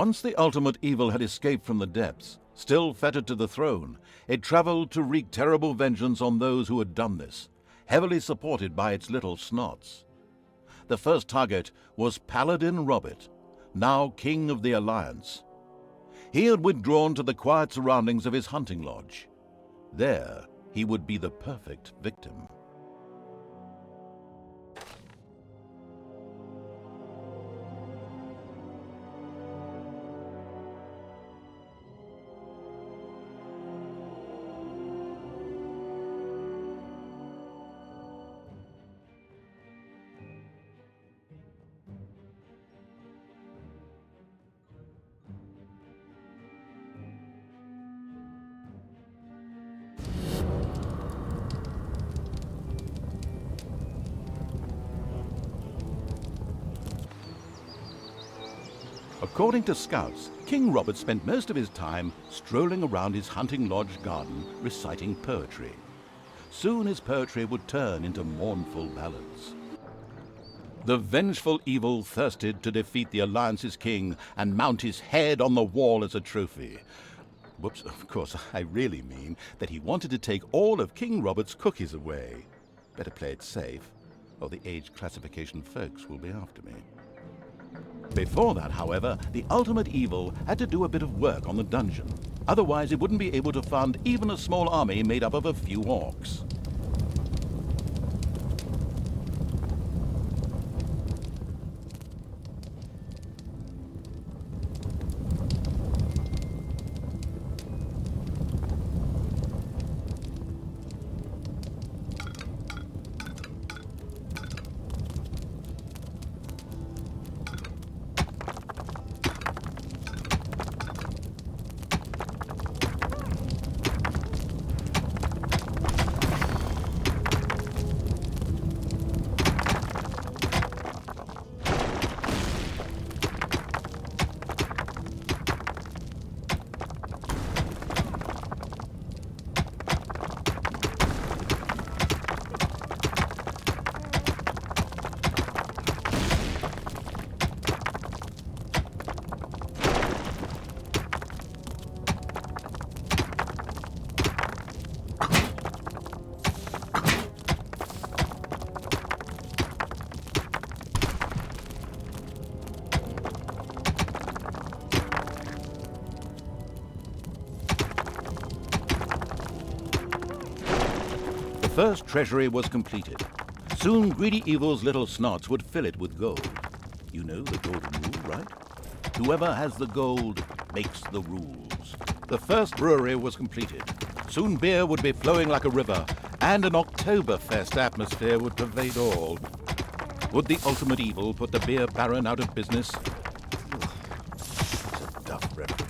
Once the ultimate evil had escaped from the depths, still fettered to the throne, it traveled to wreak terrible vengeance on those who had done this, heavily supported by its little snots. The first target was Paladin Robert, now King of the Alliance. He had withdrawn to the quiet surroundings of his hunting lodge. There, he would be the perfect victim. According to scouts, King Robert spent most of his time strolling around his hunting lodge garden reciting poetry. Soon his poetry would turn into mournful ballads. The vengeful evil thirsted to defeat the Alliance's king and mount his head on the wall as a trophy. Whoops, of course, I really mean that he wanted to take all of King Robert's cookies away. Better play it safe, or the age classification folks will be after me. Before that, however, the ultimate evil had to do a bit of work on the dungeon. Otherwise, it wouldn't be able to fund even a small army made up of a few orcs. The first treasury was completed. Soon greedy evil's little snots would fill it with gold. You know the golden rule, right? Whoever has the gold makes the rules. The first brewery was completed. Soon beer would be flowing like a river, and an Oktoberfest atmosphere would pervade all. Would the ultimate evil put the beer baron out of business? It's a duff reference.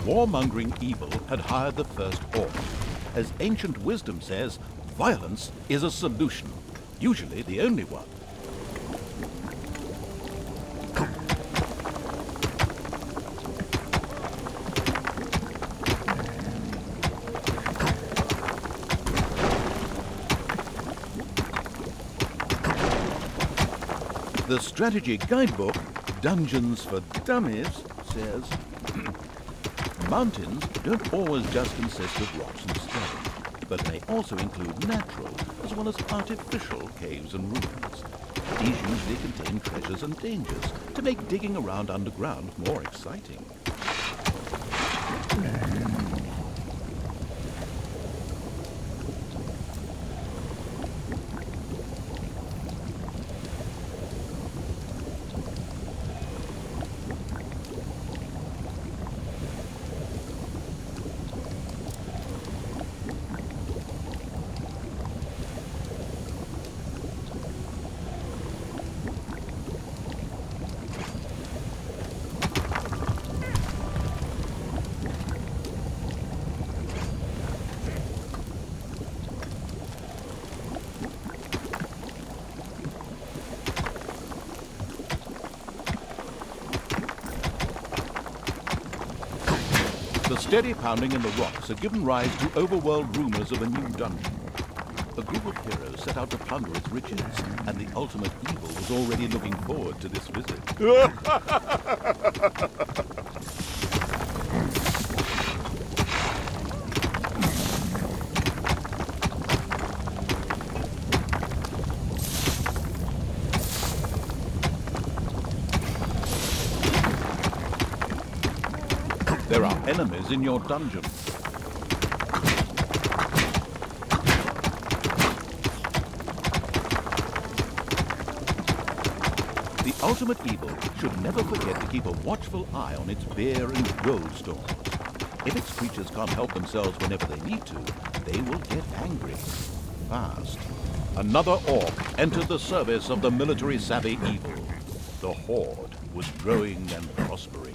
Warmongering evil had hired the first orc. As ancient wisdom says, violence is a solution, usually the only one. The strategy guidebook, Dungeons for Dummies, says, mountains don't always just consist of rocks and stone, but may also include natural as well as artificial caves and ruins. These usually contain treasures and dangers to make digging around underground more exciting. The steady pounding in the rocks had given rise to overworld rumors of a new dungeon. A group of heroes set out to plunder its riches, and the ultimate evil was already looking forward to this visit. There are enemies in your dungeon. The ultimate evil should never forget to keep a watchful eye on its beer and gold stores. If its creatures can't help themselves whenever they need to, they will get angry. Fast. Another orc entered the service of the military-savvy evil. The horde was growing and prospering.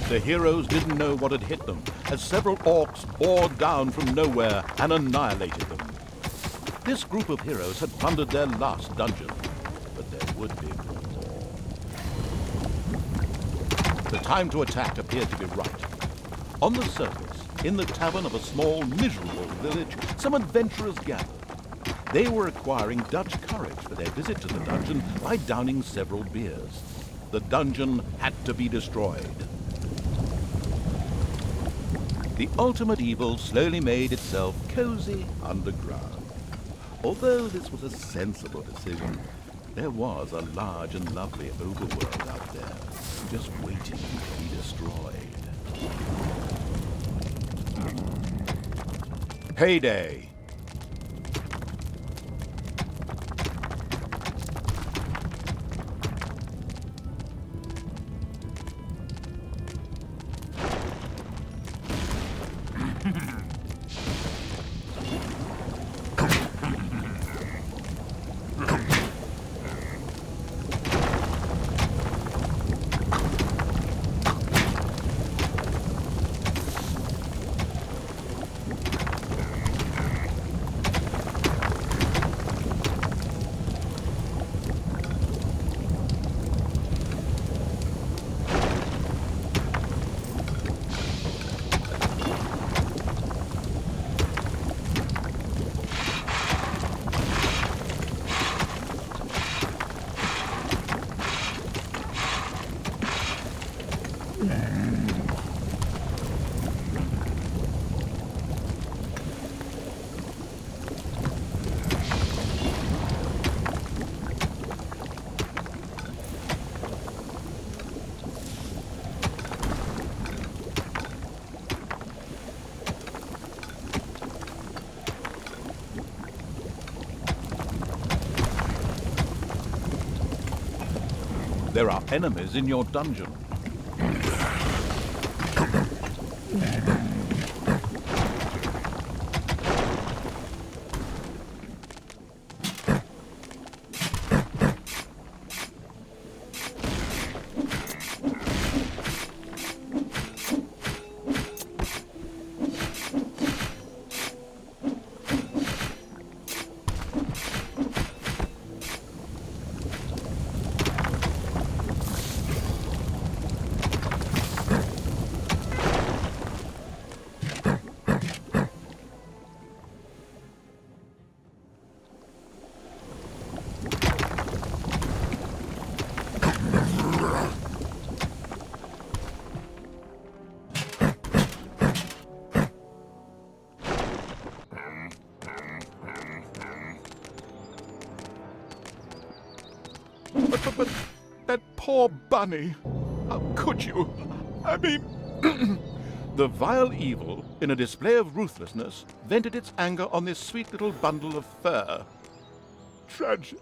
The heroes didn't know what had hit them, as several orcs bore down from nowhere and annihilated them. This group of heroes had plundered their last dungeon, but there would be more. The time to attack appeared to be right. On the surface, in the tavern of a small, miserable village, some adventurers gathered. They were acquiring Dutch courage for their visit to the dungeon by downing several beers. The dungeon had to be destroyed. The ultimate evil slowly made itself cozy underground. Although this was a sensible decision, there was a large and lovely overworld out there, just waiting to be destroyed. Payday! There are enemies in your dungeon. But that poor bunny. How could you? I mean... The vile evil, in a display of ruthlessness, vented its anger on this sweet little bundle of fur. Tragic.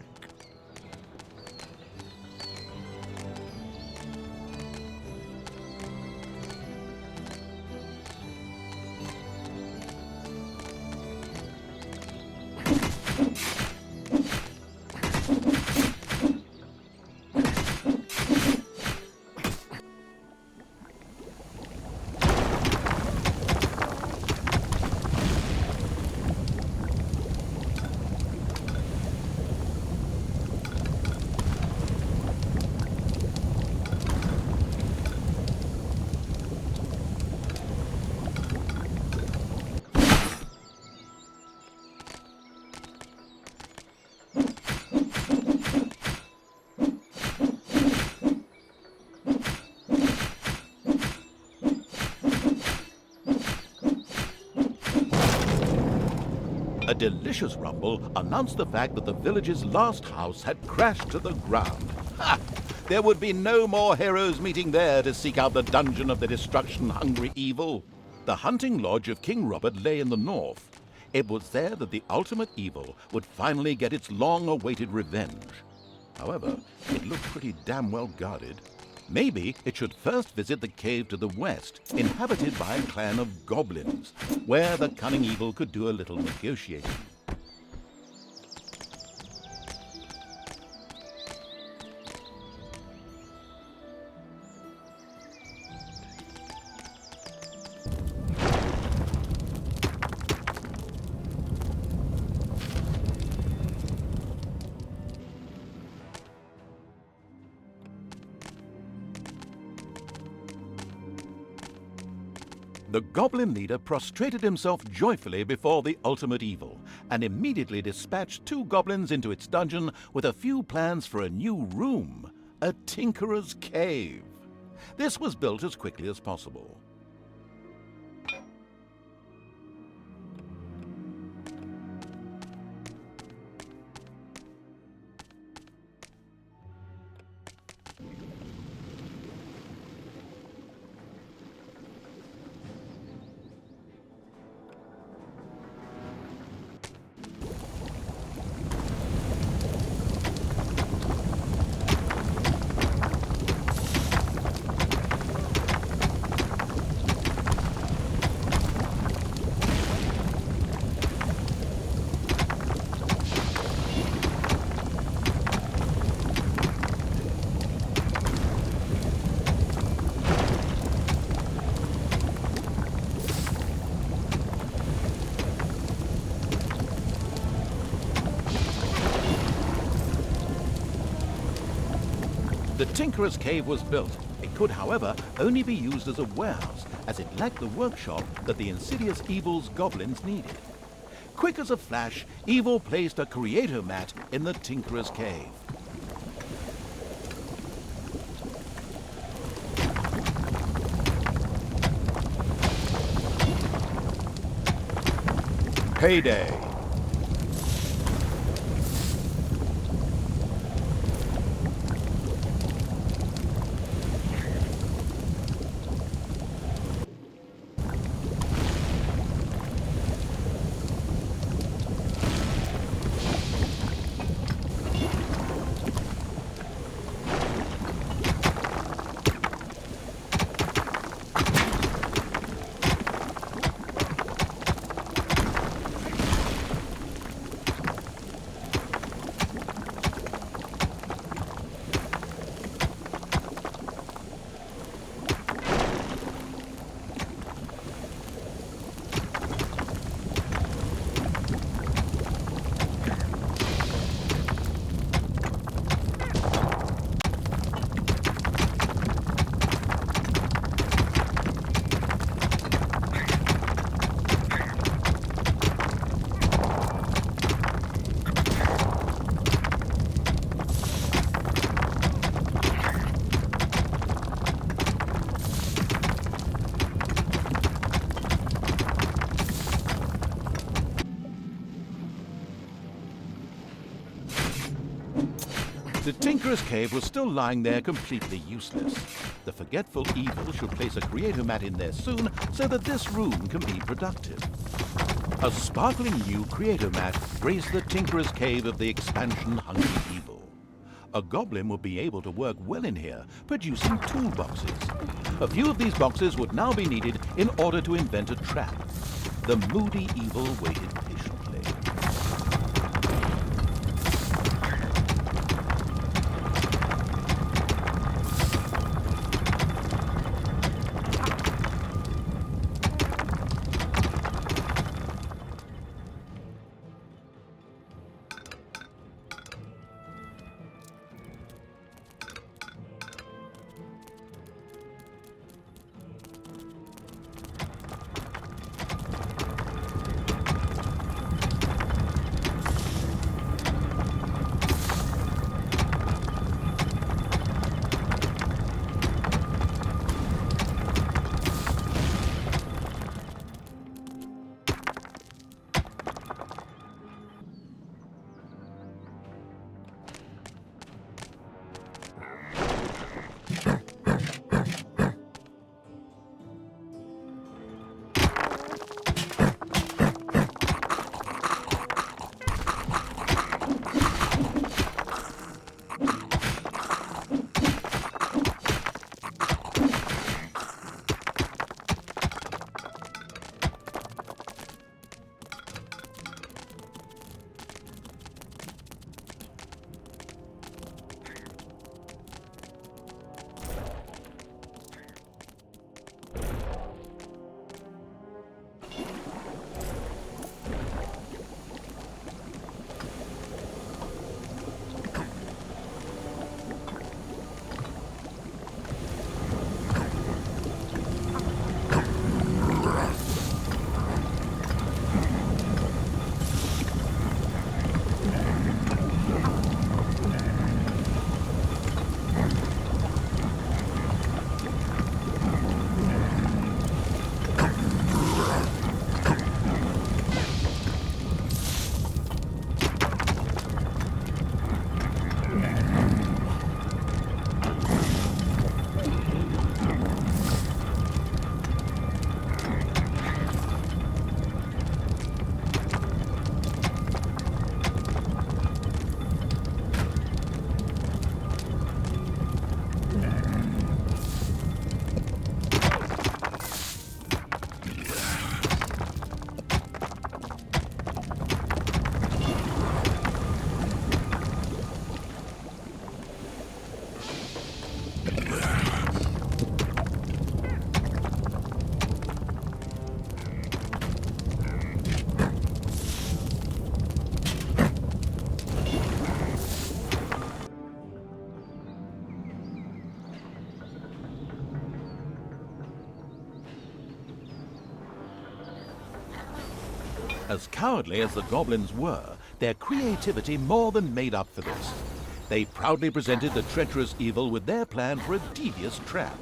A delicious rumble announced the fact that the village's last house had crashed to the ground. Ha! There would be no more heroes meeting there to seek out the dungeon of the destruction-hungry evil. The hunting lodge of King Robert lay in the north. It was there that the ultimate evil would finally get its long-awaited revenge. However, it looked pretty damn well guarded. Maybe it should first visit the cave to the west, inhabited by a clan of goblins, where the cunning evil could do a little negotiating. The goblin leader prostrated himself joyfully before the ultimate evil and immediately dispatched 2 goblins into its dungeon with a few plans for a new room, a tinkerer's cave. This was built as quickly as possible. The Tinkerer's Cave was built. It could, however, only be used as a warehouse, as it lacked the workshop that the insidious evil's goblins needed. Quick as a flash, Evil placed a creator mat in the Tinkerer's Cave. Payday! The Tinkerer's Cave was still lying there completely useless. The forgetful evil should place a creator mat in there soon so that this room can be productive. A sparkling new creator mat graced the Tinkerer's Cave of the expansion-hungry evil. A goblin would be able to work well in here, producing toolboxes. A few of these boxes would now be needed in order to invent a trap. The moody evil waited patiently. As cowardly as the goblins were, their creativity more than made up for this. They proudly presented the treacherous evil with their plan for a devious trap.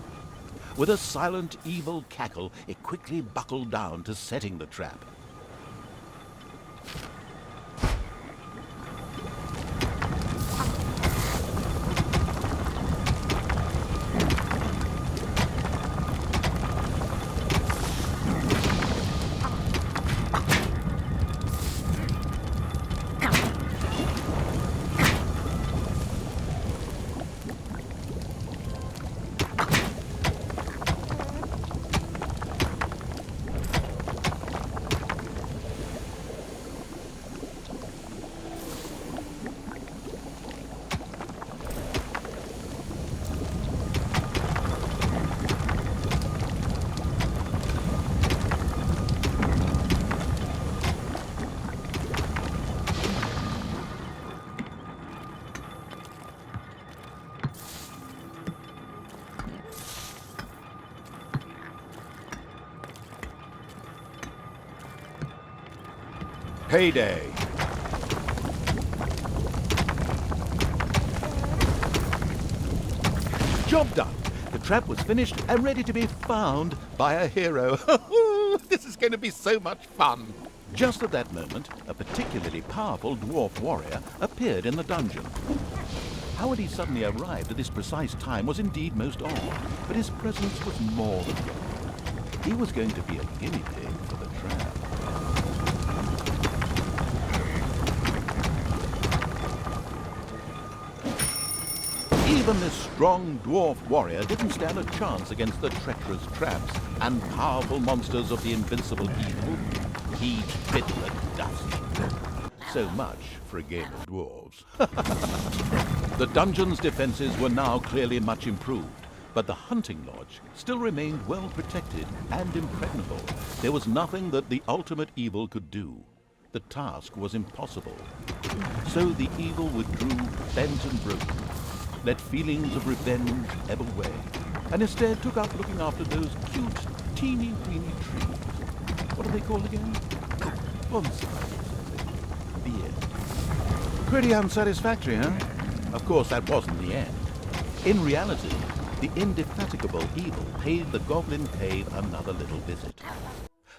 With a silent, evil cackle, it quickly buckled down to setting the trap. Payday! Job done! The trap was finished and ready to be found by a hero. This is going to be so much fun! Just at that moment, a particularly powerful dwarf warrior appeared in the dungeon. How had he suddenly arrived at this precise time was indeed most odd, but his presence was more than welcome. He was going to be a guinea pig for the trap. Even this strong dwarf warrior didn't stand a chance against the treacherous traps and powerful monsters of the invincible evil. He bit the dust. So much for a game of dwarves. The dungeon's defenses were now clearly much improved, but the hunting lodge still remained well protected and impregnable. There was nothing that the ultimate evil could do. The task was impossible. So the evil withdrew bent and broken, let feelings of revenge ebb away, and instead took up looking after those cute, teeny-weeny trees. What are they called again? Bonsais. The end. Pretty unsatisfactory, huh? Of course, that wasn't the end. In reality, the indefatigable evil paid the goblin cave another little visit.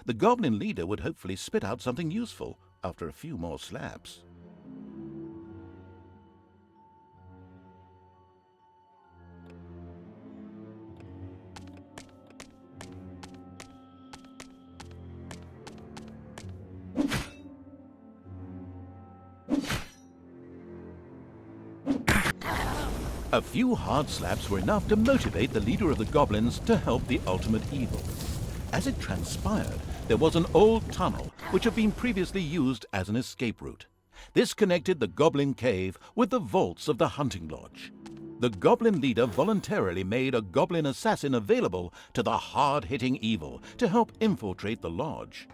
The goblin leader would hopefully spit out something useful after a few more slaps. A few hard slaps were enough to motivate the leader of the goblins to help the ultimate evil. As it transpired, there was an old tunnel which had been previously used as an escape route. This connected the goblin cave with the vaults of the hunting lodge. The goblin leader voluntarily made a goblin assassin available to the hard-hitting evil to help infiltrate the lodge.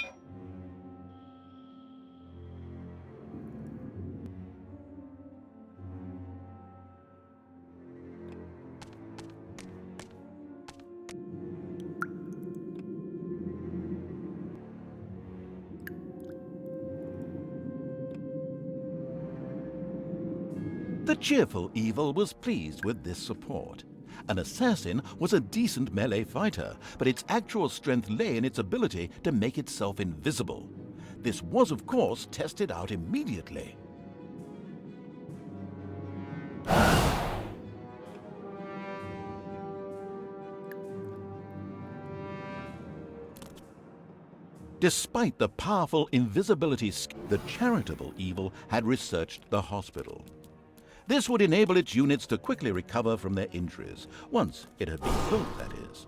The cheerful evil was pleased with this support. An assassin was a decent melee fighter, but its actual strength lay in its ability to make itself invisible. This was, of course, tested out immediately. Despite the powerful invisibility skill, the charitable evil had researched the hospital. This would enable its units to quickly recover from their injuries, once it had been built, that is.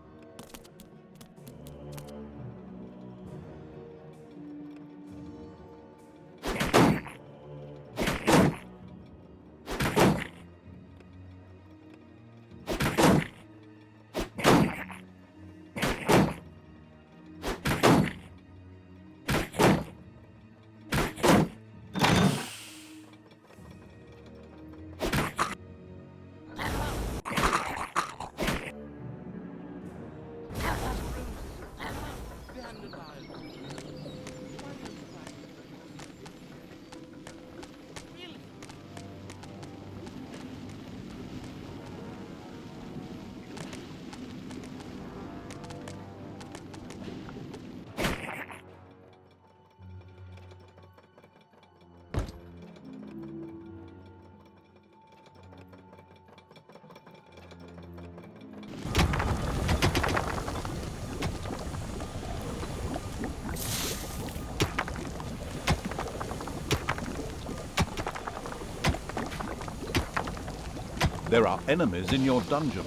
There are enemies in your dungeon.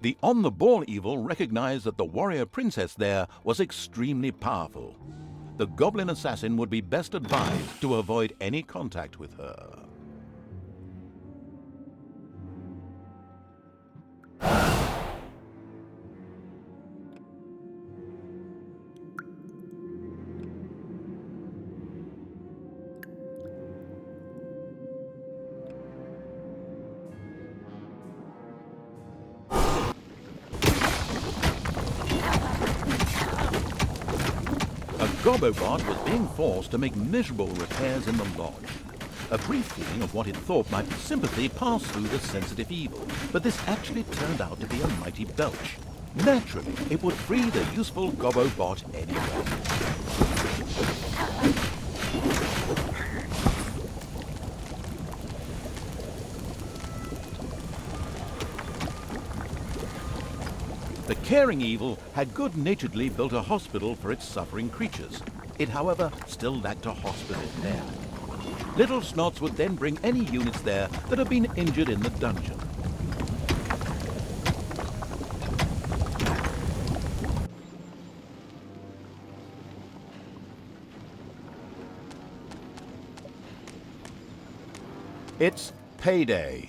The on-the-ball evil recognized that the warrior princess there was extremely powerful. The goblin assassin would be best advised to avoid any contact with her. Gobobot was being forced to make miserable repairs in the lodge. A brief feeling of what it thought might be sympathy passed through the sensitive evil, but this actually turned out to be a mighty belch. Naturally, it would free the useful Gobobot anyway. The caring evil had good-naturedly built a hospital for its suffering creatures. It, however, still lacked a hospital there. Little Snots would then bring any units there that had been injured in the dungeon. It's payday.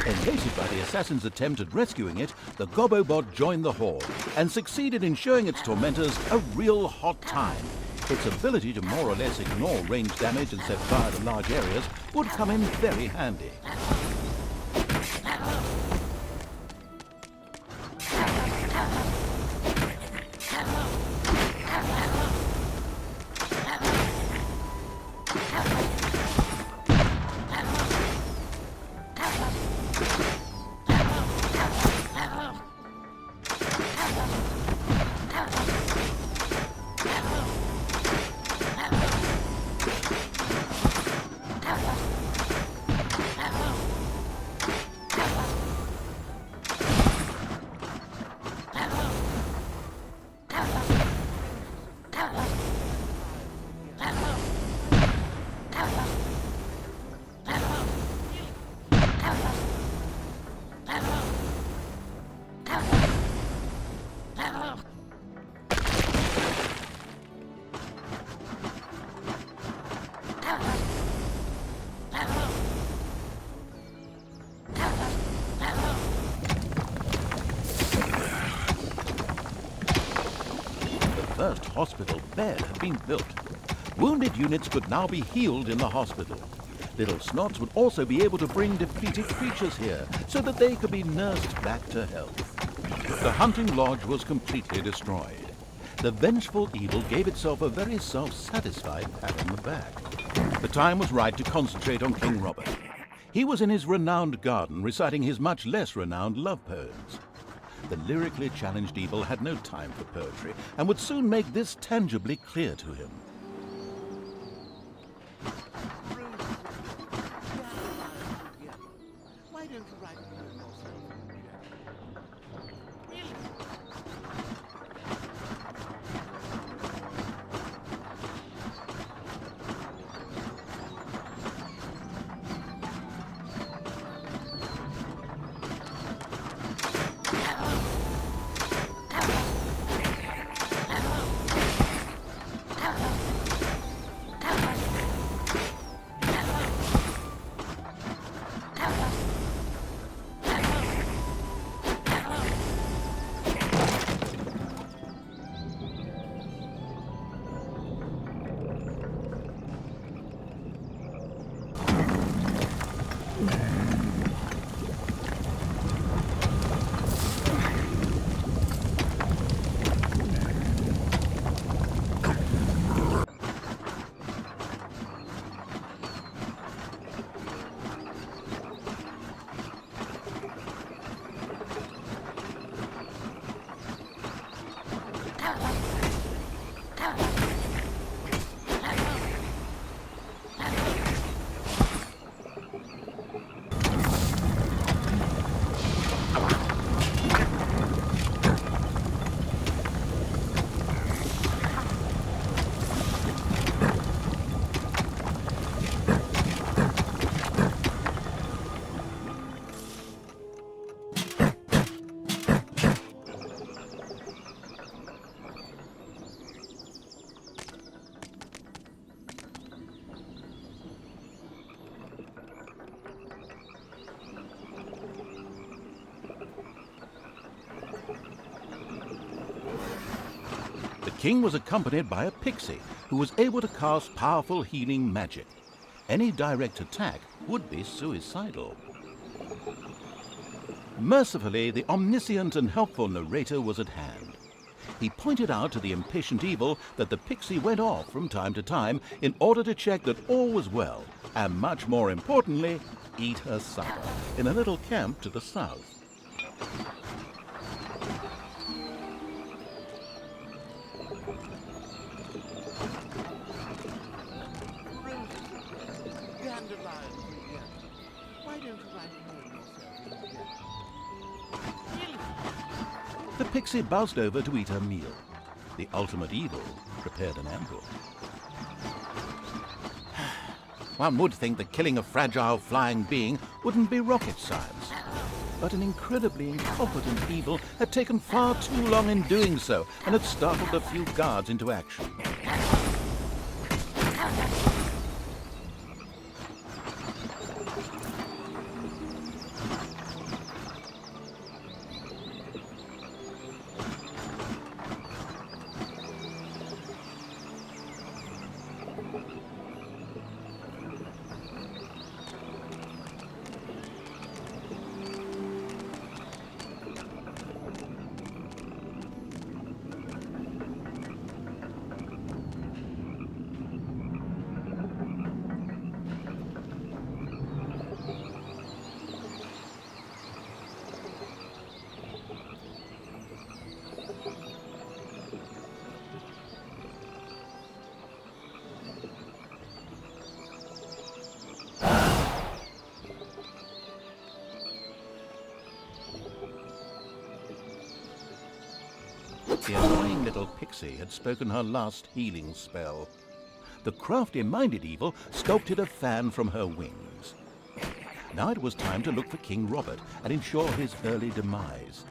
Elated by the assassin's attempt at rescuing it, the Gobobot joined the horde and succeeded in showing its tormentors a real hot time. Its ability to more or less ignore ranged damage and set fire to large areas would come in very handy. First hospital bed had been built. Wounded units could now be healed in the hospital. Little Snots would also be able to bring defeated creatures here so that they could be nursed back to health. The hunting lodge was completely destroyed. The vengeful evil gave itself a very self-satisfied pat on the back. The time was right to concentrate on King Robert. He was in his renowned garden reciting his much less renowned love poems. The lyrically challenged evil had no time for poetry and would soon make this tangibly clear to him. Why don't you write a poem yourself? Really? The king was accompanied by a pixie who was able to cast powerful healing magic. Any direct attack would be suicidal. Mercifully, the omniscient and helpful narrator was at hand. He pointed out to the impatient evil that the pixie went off from time to time in order to check that all was well, and much more importantly, eat her supper in a little camp to the south. The pixie buzzed over to eat her meal. The ultimate evil prepared an ambush. One would think the killing a fragile flying being wouldn't be rocket science. But an incredibly incompetent evil had taken far too long in doing so and had startled a few guards into action. The annoying little pixie had spoken her last healing spell. The crafty-minded evil sculpted a fan from her wings. Now it was time to look for King Robert and ensure his early demise.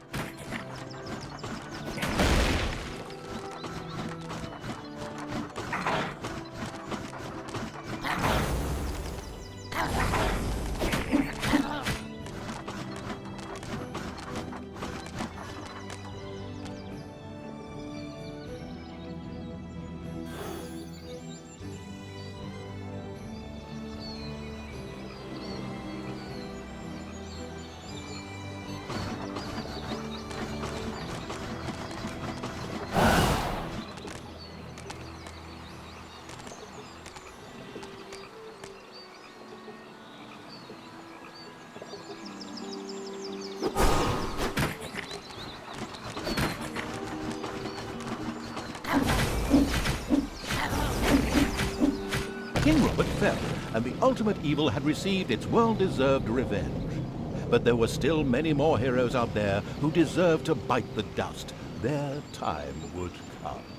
King Robert fell, and the ultimate evil had received its well-deserved revenge. But there were still many more heroes out there who deserved to bite the dust. Their time would come.